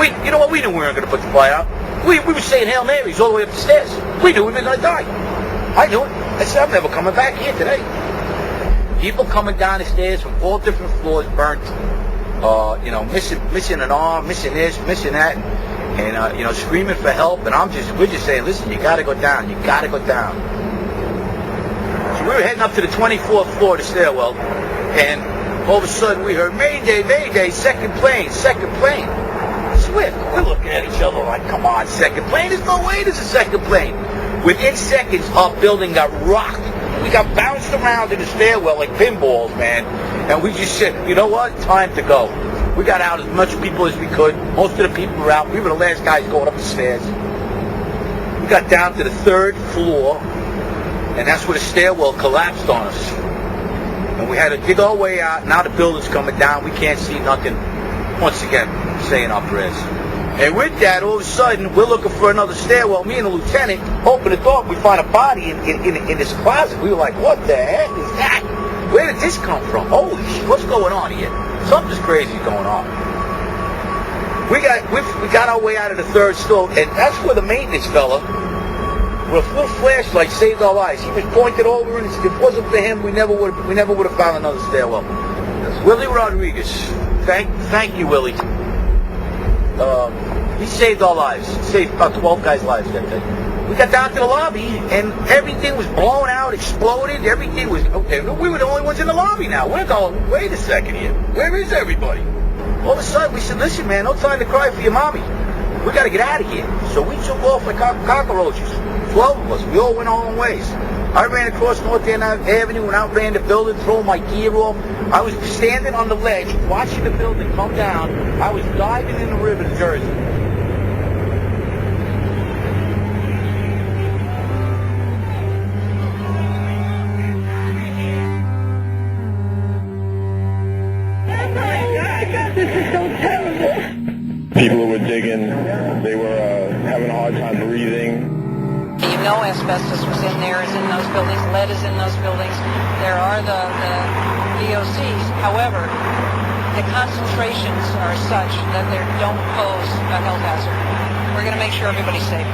You know what? We knew we weren't going to put the fire out. We were saying Hail Marys all the way up the stairs. We knew we were going to die. I knew it. I said, I'm never coming back here today. People coming down the stairs from all different floors, burnt, missing an arm, missing this, missing that, and screaming for help. And we're just saying, listen, you got to go down. You got to go down. So we were heading up to the 24th floor of the stairwell, and all of a sudden we heard, Mayday, Mayday, second plane. Swift, we're looking at each other like, come on, second plane? There's no way there's a second plane. Within seconds, our building got rocked. We got bounced around in the stairwell like pinballs, man. And we just said, you know what? Time to go. We got out as much people as we could. Most of the people were out. We were the last guys going up the stairs. We got down to the 3rd floor, and that's where the stairwell collapsed on us. And we had to dig our way out. Now the building's coming down. We can't see nothing. Once again, saying our prayers. And with that, all of a sudden, we're looking for another stairwell. Me and the lieutenant open the door. We find a body in this closet. We were like, what the heck is that? Where did this come from? Holy shit, what's going on here? Something's crazy going on. We got our way out of the 3rd floor, and that's where the maintenance fella, with a full flashlight, saved our lives. He was pointed over, and if it wasn't for him, we never would have found another stairwell. Willie Rodriguez. Thank you, Willie. He saved our lives. Saved about 12 guys' lives that day. We got down to the lobby, and everything was blown out, exploded. Everything was okay. We were the only ones in the lobby now. We're going, wait a second here. Where is everybody? All of a sudden, we said, listen, man, no time to cry for your mommy. We got to get out of here. So we took off like cockroaches. 12 of us. We all went our own ways. I ran across North End Avenue and outran the building, throwing my gear off. I was standing on the ledge, watching the building come down. I was diving in the river to Jersey. This is so terrible. People who were digging, they were having a hard time breathing. You know asbestos was in there, is in those buildings, lead is in those buildings. There are the VOCs. However, the concentrations are such that they don't pose a health hazard. We're going to make sure everybody's safe.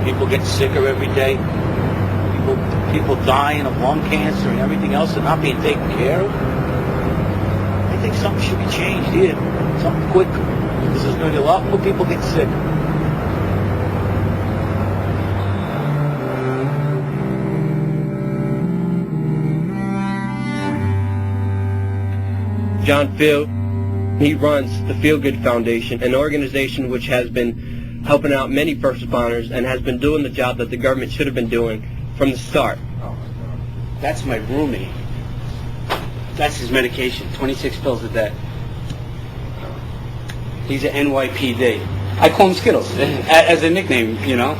People get sicker every day. People dying of lung cancer and everything else and not being taken care of. I think something should be changed here. Something quick. This is going to be a lot more people get sick. John Field, he runs the Feel Good Foundation, an organization which has been helping out many first responders and has been doing the job that the government should have been doing from the start. Oh, that's my roomie. That's his medication, 26 pills a day. He's an NYPD. I call him Skittles, as a nickname, you know.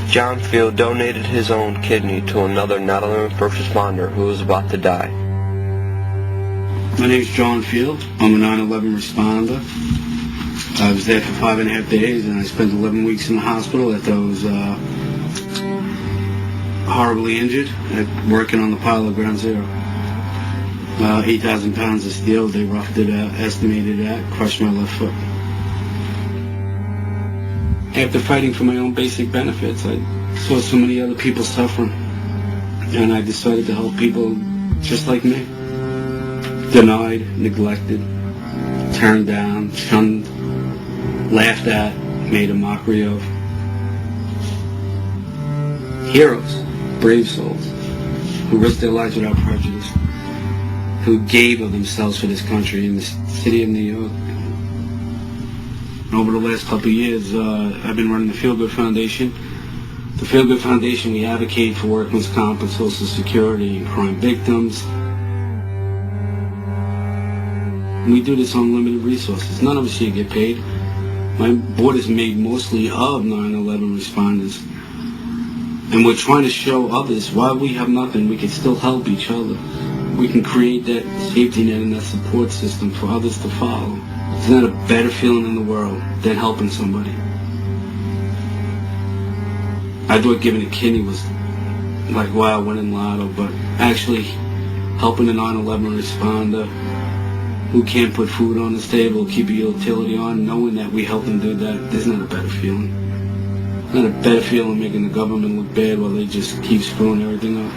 John Field donated his own kidney to another 9/11 first responder who was about to die. My name's John Field. I'm a 9/11 responder. I was there for 5.5 days, and I spent 11 weeks in the hospital after I was horribly injured, working on the pile of Ground Zero. 8,000 pounds of steel, they roughed it out, estimated that, crushed my left foot. After fighting for my own basic benefits, I saw so many other people suffering, and I decided to help people just like me. Denied, neglected, turned down, shunned, laughed at, made a mockery of. Heroes, brave souls, who risked their lives without prejudice, who gave of themselves for this country in the city of New York. Over the last couple of years, I've been running the Feel Good Foundation. The Feel Good Foundation, we advocate for workman's comp and Social Security and crime victims. And we do this on limited resources. None of us here get paid. My board is made mostly of 9/11 responders. And we're trying to show others while we have nothing, we can still help each other. We can create that safety net and that support system for others to follow. There's not a better feeling in the world than helping somebody. I thought giving a kidney was like, wow, winning lotto, but actually helping a 9/11 responder who can't put food on his table, keep a utility on, knowing that we help them do that, there's not a better feeling. There's not a better feeling making the government look bad while they just keep screwing everything up.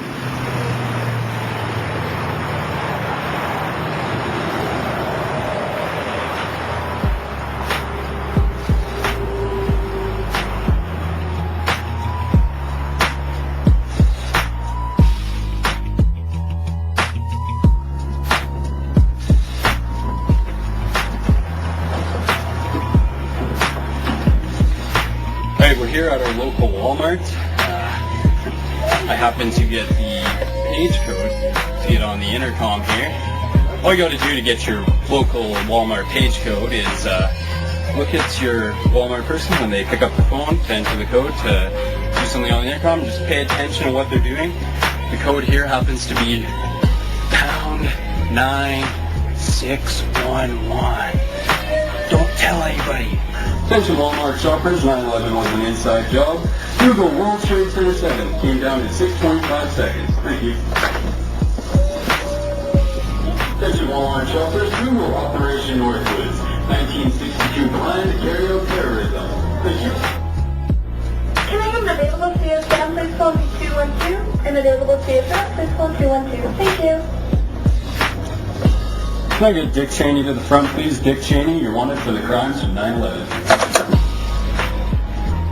Alright, we're here at our local Walmart. I happen to get the page code to get on the intercom here. All you got to do to get your local Walmart page code is look at your Walmart person when they pick up the phone to enter the code to do something on the intercom. Just pay attention to what they're doing. The code here happens to be #9611. Don't tell anybody. Attention Walmart shoppers, 9/11 was an inside job. Google World Trade Center 7 came down in 6.5 seconds. Thank you. Attention Walmart shoppers, Google Operation Northwoods, 1962 plan to carry out terrorism. Thank you. Can I have an available CSM, please call me 212. An available CSM, please call 212. Thank you. Can I get Dick Cheney to the front, please? Dick Cheney, you're wanted for the crimes of 9/11.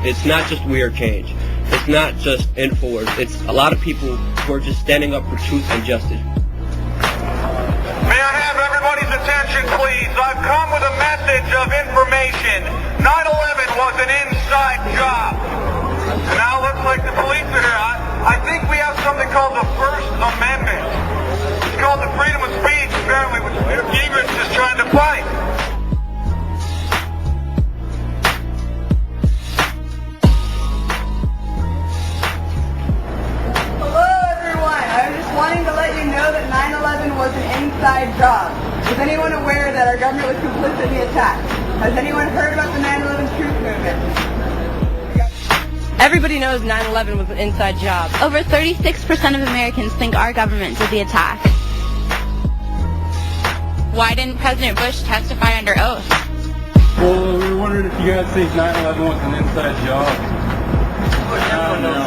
It's not just We Are Change. It's not just InfoWars. It's a lot of people who are just standing up for truth and justice. May I have everybody's attention, please? I've come with a message of information. 9/11 was an inside job. Now it looks like the police are here. I think we have something called the First Amendment. It's called the freedom of speech, apparently, which Gingrich is trying to fight. Hello, everyone. I was just wanting to let you know that 9/11 was an inside job. Was anyone aware that our government was complicit in the attack? Has anyone heard about the 9/11 truth movement? Everybody knows 9/11 was an inside job. Over 36% of Americans think our government did the attack. Why didn't President Bush testify under oath? Well, we were wondering if you guys think 9/11 was an inside job. I don't know.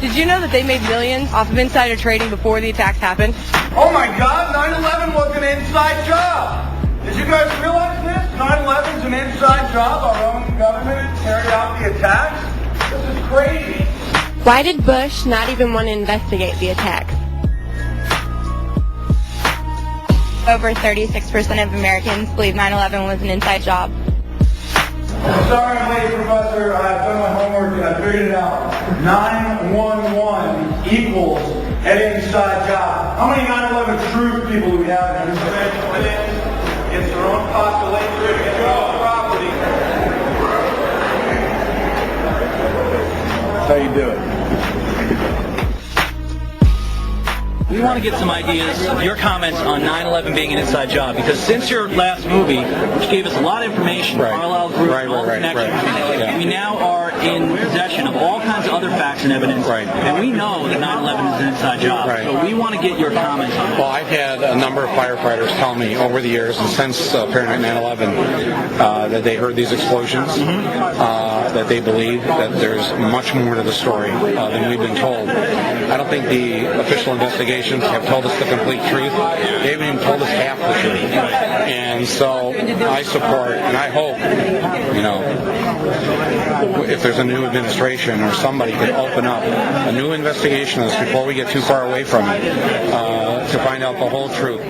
Did you know that they made millions off of insider trading before the attacks happened? Oh my God, 9/11 was an inside job. Did you guys realize this? 9/11's an inside job. Our own government carried out the attacks. This is crazy. Why did Bush not even want to investigate the attacks? Over 36% of Americans believe 9/11 was an inside job. Sorry I'm late, Professor. I've done my homework and I figured it out. 911 equals an inside job. How many 9/11 truth people do we have in this country? It's their own population, it's their own property. That's how you do it. We want to get some ideas, your comments on 9/11 being an inside job, because since your last movie, which gave us a lot of information, Carlisle Group, all the connections, we now are in possession of all kinds of other facts and evidence, and we know that 9/11 is an inside job. So we want to get your comments on that. Well, I've had a number of firefighters tell me over the years, and since apparently 9/11, that they heard these explosions, that they believe that there's much more to the story than we've been told. I don't think the official investigations have told us the complete truth. They haven't even told us half the truth. And so I support, and I hope, if there's a new administration or somebody could open up a new investigation of this before we get too far away from it, to find out the whole truth.